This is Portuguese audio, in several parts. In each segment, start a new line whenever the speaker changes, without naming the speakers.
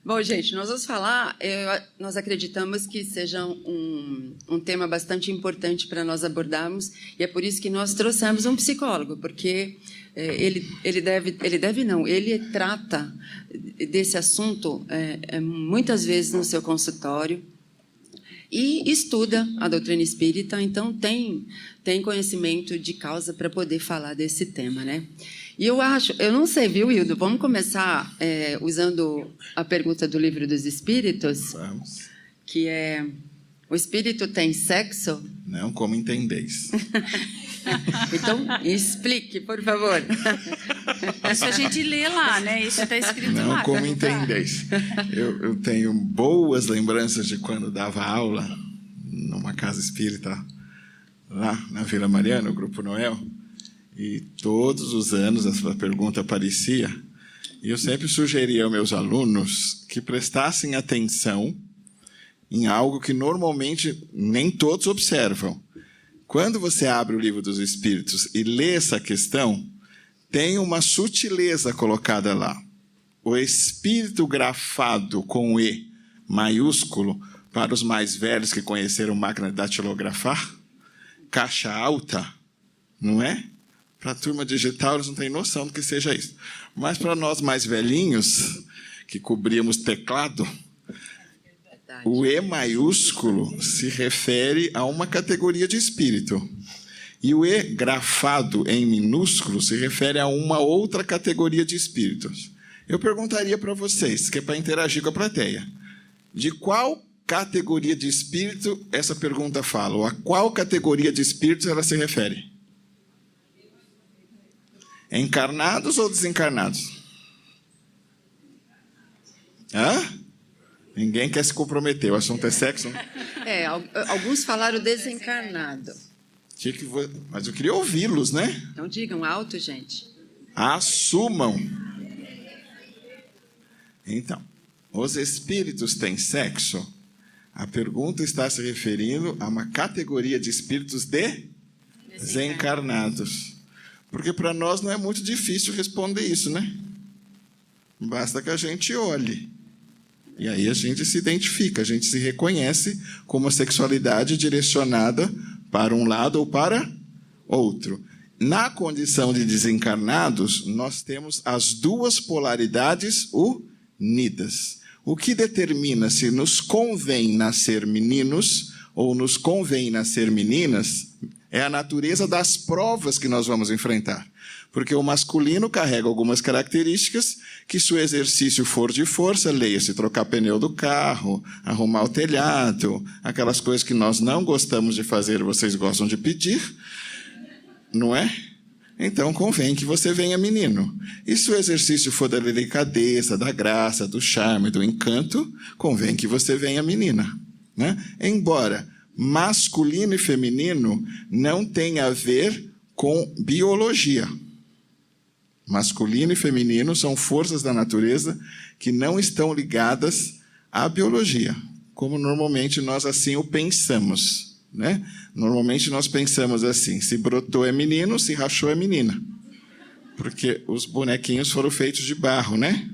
Bom, gente, nós vamos falar, nós acreditamos que seja um tema bastante importante para nós abordarmos, e é por isso que nós trouxemos um psicólogo, porque ele trata desse assunto muitas vezes no seu consultório, e estuda a doutrina espírita, então tem conhecimento de causa para poder falar desse tema, né? E eu não sei, viu, Hildo? Vamos começar usando a pergunta do Livro dos Espíritos.
Vamos.
Que é: o espírito tem sexo?
Não, como entendeis?
Então, explique, por favor.
Isso a gente lê lá, né? Isso está escrito lá.
Não, como entendeis? Eu tenho boas lembranças de quando dava aula numa casa espírita lá na Vila Mariana, no Grupo Noel. E todos os anos essa pergunta aparecia, e eu sempre sugeria aos meus alunos que prestassem atenção em algo que normalmente nem todos observam. Quando você abre o Livro dos Espíritos e lê essa questão, tem uma sutileza colocada lá. O espírito grafado com E maiúsculo, para os mais velhos que conheceram máquina de datilografar, caixa alta, não é? Para a turma digital, eles não têm noção do que seja isso. Mas para nós mais velhinhos, que cobríamos teclado, o E maiúsculo se refere a uma categoria de espírito. E o E grafado em minúsculo se refere a uma outra categoria de espíritos. Eu perguntaria para vocês, que é para interagir com a plateia, de qual categoria de espírito essa pergunta fala? Ou a qual categoria de espíritos ela se refere? Encarnados ou desencarnados? Hã? Ninguém quer se comprometer, o assunto é sexo.
Alguns falaram desencarnado.
Mas eu queria ouvi-los, né?
Então digam alto, gente.
Assumam. Então, os espíritos têm sexo? A pergunta está se referindo a uma categoria de espíritos desencarnados. Porque para nós não é muito difícil responder isso, né? Basta que a gente olhe. E aí a gente se identifica, a gente se reconhece como a sexualidade direcionada para um lado ou para outro. Na condição de desencarnados, nós temos as duas polaridades unidas. O que determina se nos convém nascer meninos ou nos convém nascer meninas é a natureza das provas que nós vamos enfrentar. Porque o masculino carrega algumas características que, se o exercício for de força, leia-se trocar pneu do carro, arrumar o telhado, aquelas coisas que nós não gostamos de fazer, vocês gostam de pedir, não é? Então, convém que você venha menino. E se o exercício for da delicadeza, da graça, do charme, do encanto, convém que você venha menina, né? Embora masculino e feminino não tem a ver com biologia. Masculino e feminino são forças da natureza que não estão ligadas à biologia, como normalmente nós assim o pensamos, né? Normalmente nós pensamos assim: se brotou é menino, se rachou é menina. Porque os bonequinhos foram feitos de barro, né?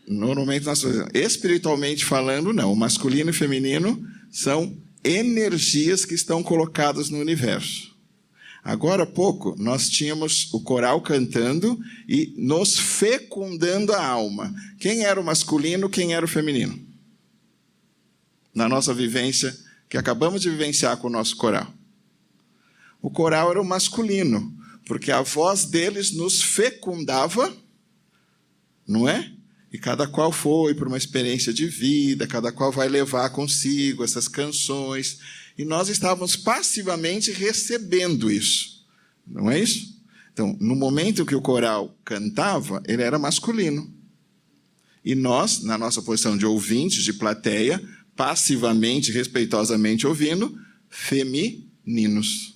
Normalmente nós fazemos. Espiritualmente falando, não. O masculino e feminino são energias que estão colocadas no universo. Agora há pouco, nós tínhamos o coral cantando e nos fecundando a alma. Quem era o masculino, quem era o feminino? Na nossa vivência, que acabamos de vivenciar com o nosso coral. O coral era o masculino, porque a voz deles nos fecundava, não é? E cada qual foi por uma experiência de vida, cada qual vai levar consigo essas canções. E nós estávamos passivamente recebendo isso. Não é isso? Então, no momento que o coral cantava, ele era masculino. E nós, na nossa posição de ouvintes, de plateia, passivamente, respeitosamente ouvindo, femininos.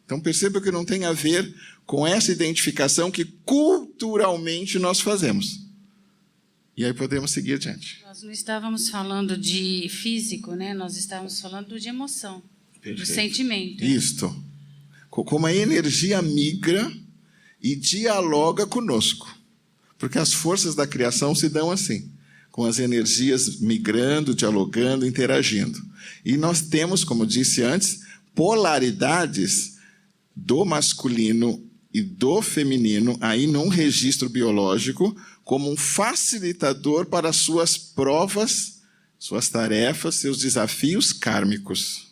Então, perceba que não tem a ver com essa identificação que culturalmente nós fazemos. E aí podemos seguir adiante.
Nós não estávamos falando de físico, né? Nós estávamos falando de emoção,
Perfeito.
Do sentimento.
Isto. Como a energia migra e dialoga conosco. Porque as forças da criação se dão assim. com as energias migrando, dialogando, interagindo. E nós temos, como disse antes, polaridades do masculino e do feminino aí num registro biológico como um facilitador para suas provas, suas tarefas, seus desafios kármicos.